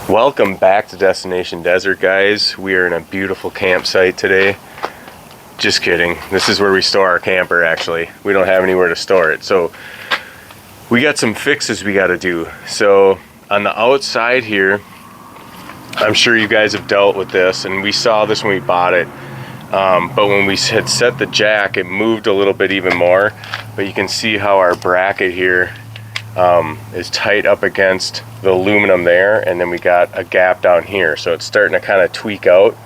Welcome back to Destination Desert, guys. We are in a beautiful campsite today. Just kidding. This is where we store our camper, actually. We don't have anywhere to store it. So we got some fixes we got to do. So on the outside here, I'm sure you guys have dealt with this, and we saw this when we bought it. But when we had set the jack, it moved a little bit even more. But you can see how our bracket here is tight up against the aluminum there, and then we got a gap down here, so it's starting to kind of tweak out.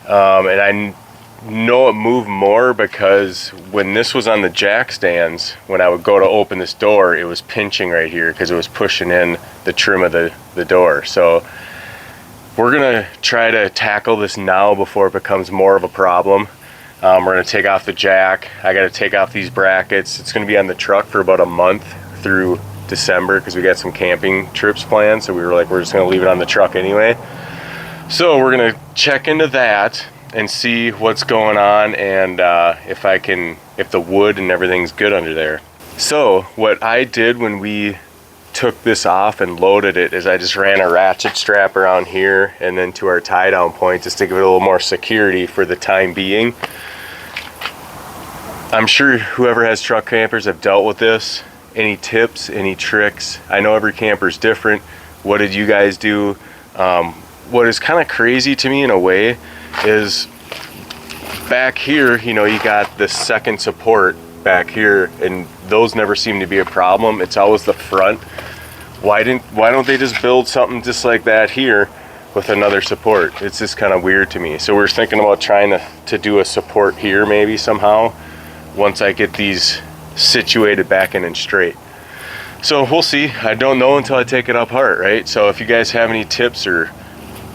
And I know it moved more because when this was on the jack stands, when I would go to open this door, it was pinching right here because it was pushing in the trim of the door. So we're gonna try to tackle this now before it becomes more of a problem. We're gonna take off the jack. I gotta take off these brackets. It's gonna be on the truck for about a month through December because we got some camping trips planned, so we were like, we're just gonna leave it on the truck anyway. So we're gonna check into that and see what's going on, and if the wood and everything's good under there. So what I did when we took this off and loaded it is I just ran a ratchet strap around here and then to our tie down point just to give it a little more security for the time being. I'm sure whoever has truck campers have dealt with this. Any tips, any tricks? I know every camper is different. What did you guys do? What is kind of crazy to me in a way is back here, you know, you got this second support back here, and those never seem to be a problem. It's always the front. Why don't they just build something just like that here with another support? It's just kind of weird to me. So we're thinking about trying to do a support here maybe somehow once I get these situated back in and straight. So we'll see. I don't know until I take it apart, right? So if you guys have any tips or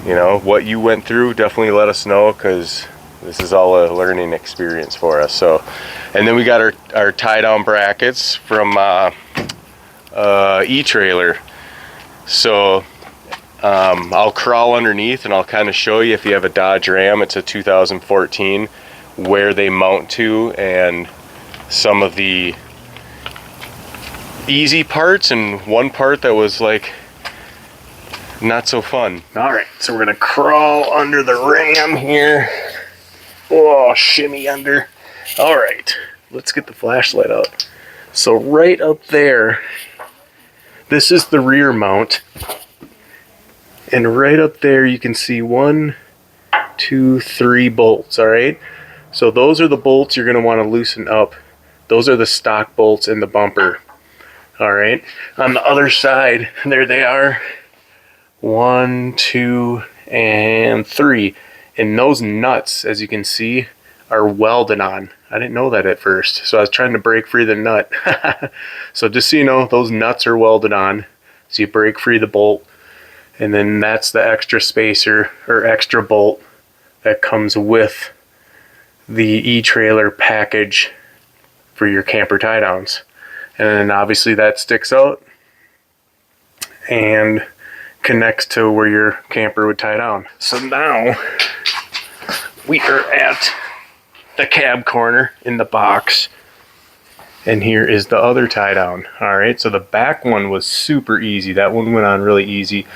you know what you went through, definitely let us know, because this is all a learning experience for us. So, and then we got our tie down brackets from e-trailer. So I'll crawl underneath and I'll kind of show you, if you have a Dodge Ram, it's a 2014, where they mount to and some of the easy parts and one part that was like not so fun. All right, so we're gonna crawl under the Ram here. Oh, shimmy under. All right, let's get the flashlight out. So right up there, this is the rear mount, and right up there you can see 1, 2, 3 bolts. All right, so those are the bolts you're gonna want to loosen up. Those are the stock bolts in the bumper. All right, on the other side, there they are. 1, 2, and 3. And those nuts, as you can see, are welded on. I didn't know that at first, so I was trying to break free the nut. So just so you know, those nuts are welded on. So you break free the bolt, and then that's the extra spacer or extra bolt that comes with the e-trailer package for your camper tie downs. And then obviously that sticks out and connects to where your camper would tie down. So now we are at the cab corner in the box, and here is the other tie down. All right, so the back one was super easy. That one went on really easy.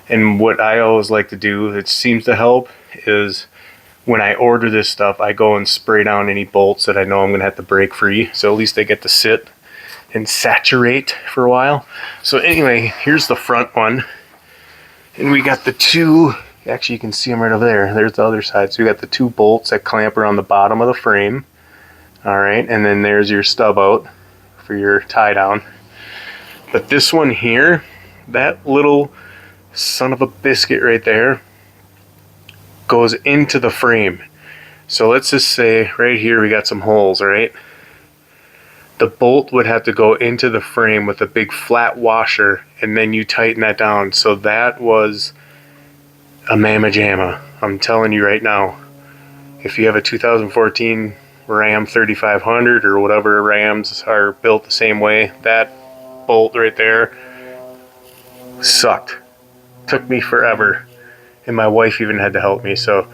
And what I always like to do, it seems to help, is when I order this stuff, I go and spray down any bolts that I know I'm gonna have to break free, so at least they get to sit and saturate for a while. So anyway, here's the front one, and we got the two, actually you can see them right over there, there's the other side. So we got the 2 bolts that clamp around the bottom of the frame. All right, and then there's your stub out for your tie down. But this one here, that little son of a biscuit right there, goes into the frame. So let's just say right here we got some holes, all right? The bolt would have to go into the frame with a big flat washer, and then you tighten that down. So that was a mamma jamma. I'm telling you right now, if you have a 2014 Ram 3500 or whatever Rams are built the same way, that bolt right there sucked. Took me forever. And my wife even had to help me. So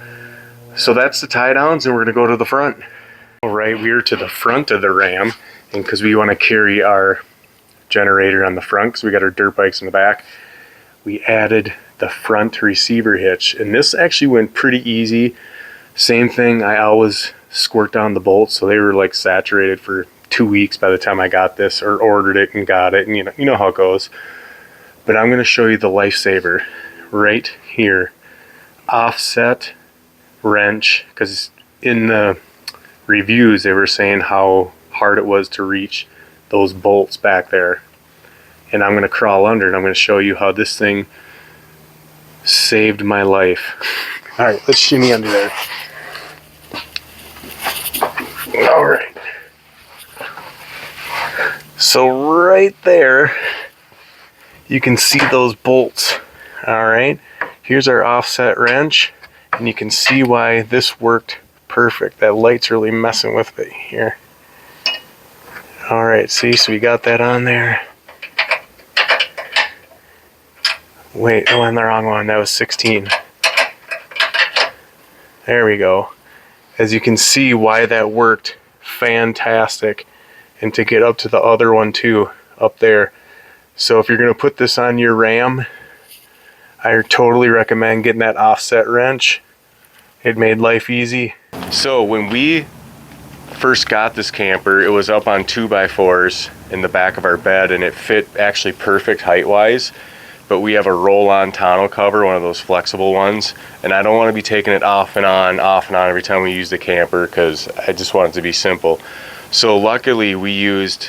that's the tie downs, and we're gonna go to the front. All right, we are to the front of the Ram, and because we want to carry our generator on the front, because we got our dirt bikes in the back, we added the front receiver hitch, and this actually went pretty easy. Same thing, I always squirt down the bolts, so they were like saturated for 2 weeks by the time I got this, or ordered it and got it, and you know how it goes. But I'm going to show you the lifesaver right here. Offset wrench, because in the reviews they were saying how hard it was to reach those bolts back there. And I'm going to crawl under and I'm going to show you how this thing saved my life. All right, let's shimmy under there. All right. So right there, you can see those bolts. All right, here's our offset wrench, and you can see why this worked perfect. That light's really messing with it here. All right, see, so we got that on there. Wait, oh, I'm the wrong one. That was 16. There we go. As you can see why that worked fantastic. And to get up to the other one too, up there. So if you're going to put this on your Ram, I totally recommend getting that offset wrench. It made life easy. So when we first got this camper, it was up on 2x4s in the back of our bed, and it fit actually perfect height-wise. But we have a roll-on tonneau cover, one of those flexible ones, and I don't want to be taking it off and on every time we use the camper, because I just want it to be simple. So luckily we used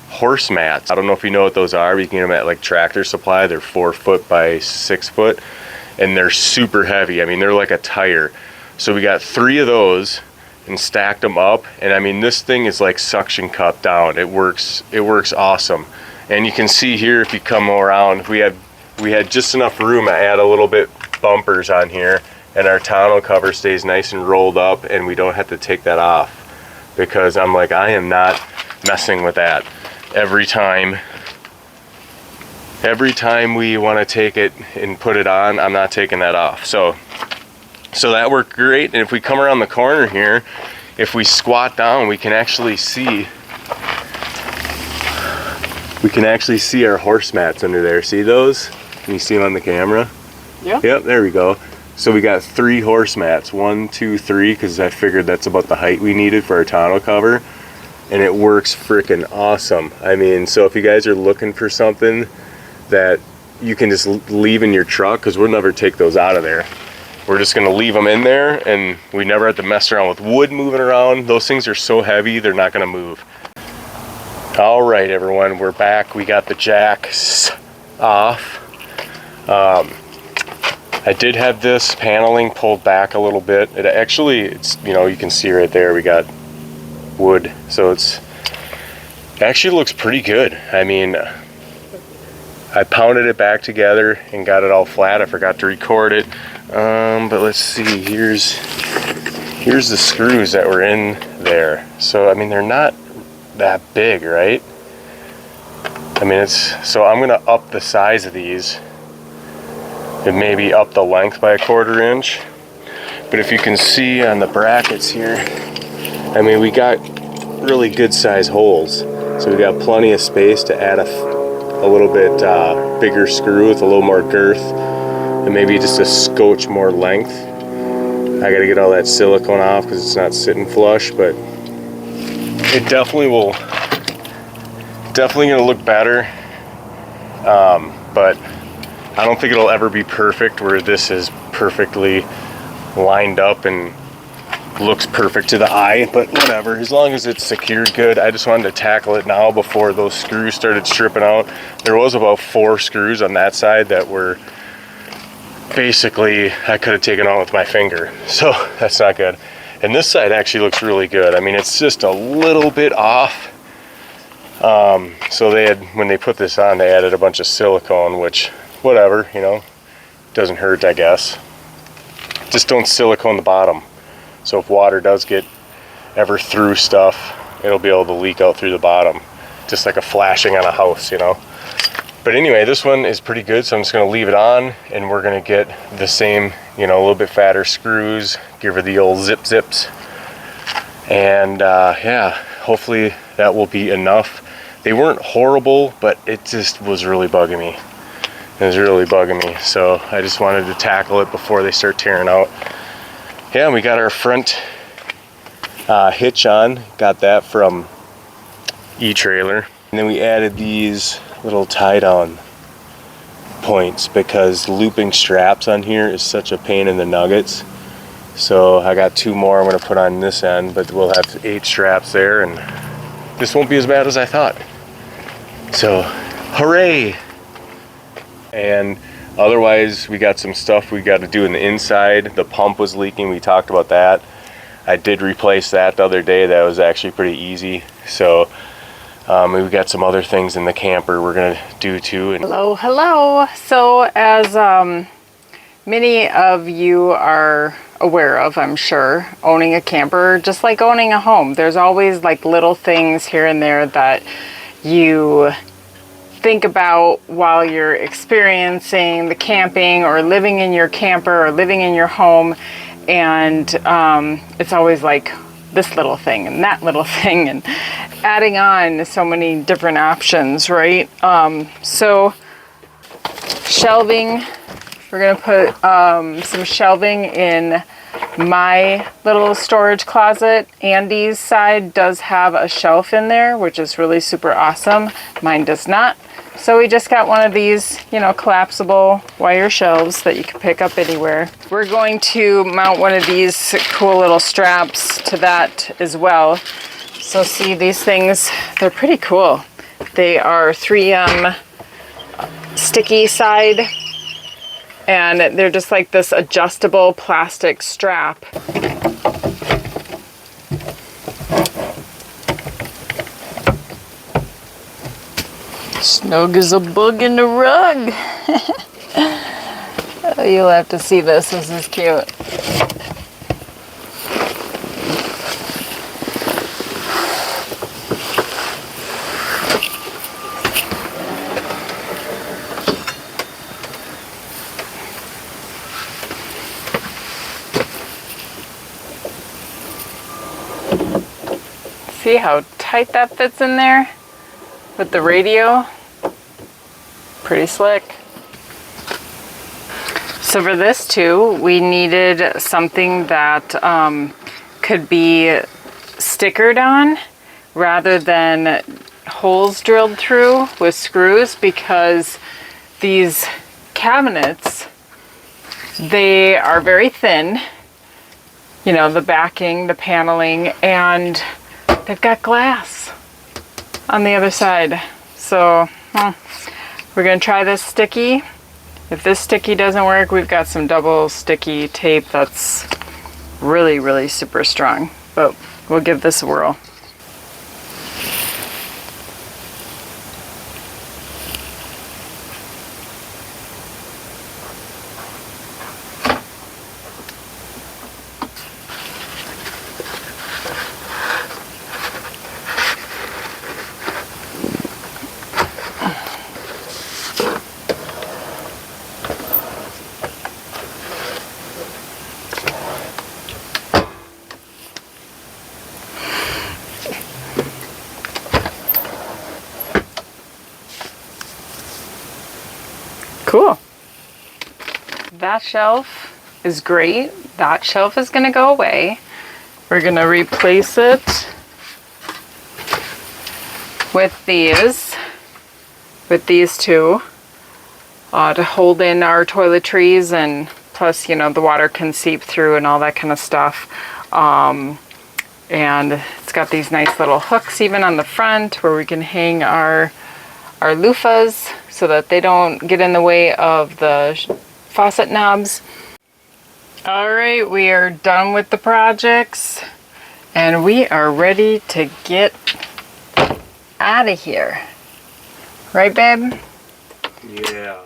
horse mats. I don't know if you know what those are, but you can get them at like Tractor Supply. They're 4 foot by 6 foot, and they're super heavy. I mean, they're like a tire. So we got 3 of those and stacked them up, and I mean, this thing is like suction cup down. It works awesome. And you can see here, if you come around, we had just enough room to add a little bit bumpers on here, and our tonneau cover stays nice and rolled up, and we don't have to take that off, because I'm like, I am not messing with that. Every time we want to take it and put it on, I'm not taking that off. So that worked great. And if we come around the corner here, if we squat down, we can actually see our horse mats under there. See those? Can you see them on the camera? Yeah. Yep, there we go. So we got 3 horse mats, 1, 2, 3, because I figured that's about the height we needed for our tonneau cover, and it works freaking awesome. I mean, so if you guys are looking for something that you can just leave in your truck, because we'll never take those out of there. We're just gonna leave them in there, and we never have to mess around with wood moving around. Those things are so heavy, they're not gonna move. All right, everyone, we're back. We got the jacks off. I did have this paneling pulled back a little bit. It's, you know, you can see right there, we got wood. So it actually looks pretty good. I mean, I pounded it back together and got it all flat. I forgot to record it. But let's see, here's the screws that were in there. So, I mean, they're not that big, right? I mean, so I'm gonna up the size of these and maybe up the length by a 1/4 inch. But if you can see on the brackets here, I mean, we got really good size holes, so we got plenty of space to add a little bit bigger screw with a little more girth, and maybe just a scotch more length. I gotta get all that silicone off because it's not sitting flush, but it definitely gonna look better, but I don't think it'll ever be perfect where this is perfectly lined up and looks perfect to the eye, but whatever, as long as it's secured good. I just wanted to tackle it now before those screws started stripping out. There was about 4 screws on that side that were basically, I could have taken on with my finger, so that's not good. And this side actually looks really good. I mean, it's just a little bit off. So when they put this on, they added a bunch of silicone, which, whatever, you know, doesn't hurt, I guess. Just don't silicone the bottom. So if water does get ever through stuff, it'll be able to leak out through the bottom. Just like a flashing on a house, you know. But anyway, this one is pretty good, so I'm just gonna leave it on, and we're gonna get the same, you know, a little bit fatter screws, give her the old zips. And yeah, hopefully that will be enough. They weren't horrible, but it just was really bugging me. It was really bugging me, so I just wanted to tackle it before they start tearing out. Yeah, we got our front hitch on. Got that from E-Trailer. And then we added these little tie-down points because looping straps on here is such a pain in the nuggets. So I got 2 more I'm going to put on this end, but we'll have 8 straps there, and this won't be as bad as I thought. So, hooray! And otherwise, we got some stuff we got to do in the inside. The pump was leaking. We talked about that. I did replace that the other day. That was actually pretty easy. So we got some other things in the camper we're going to do too. Hello, hello. So as many of you are aware of, I'm sure, owning a camper, just like owning a home, there's always like little things here and there that you think about while you're experiencing the camping or living in your camper or living in your home. And it's always like this little thing and that little thing, and adding on so many different options, right? So shelving, we're gonna put some shelving in my little storage closet. Andy's side does have a shelf in there, which is really super awesome. Mine does not. So we just got one of these, you know, collapsible wire shelves that you can pick up anywhere. We're going to mount one of these cool little straps to that as well. So see, these things, they're pretty cool. They are 3M sticky side, and they're just like this adjustable plastic strap. Snug as a bug in the rug. You'll have to see this. This is cute. See how tight that fits in there with the radio? Pretty slick. So for this too, we needed something that could be stickered on rather than holes drilled through with screws, because these cabinets, they are very thin, you know, the backing, the paneling, and they've got glass on the other side. So we're gonna try this sticky. If this sticky doesn't work, we've got some double sticky tape that's really, really super strong, but we'll give this a whirl. Cool. That shelf is great. That shelf is going to go away. We're going to replace it with these two to hold in our toiletries, and plus, you know, the water can seep through and all that kind of stuff. And it's got these nice little hooks even on the front where we can hang our loofahs so that they don't get in the way of the faucet knobs. All right, we are done with the projects and we are ready to get out of here. Right, babe? Yeah.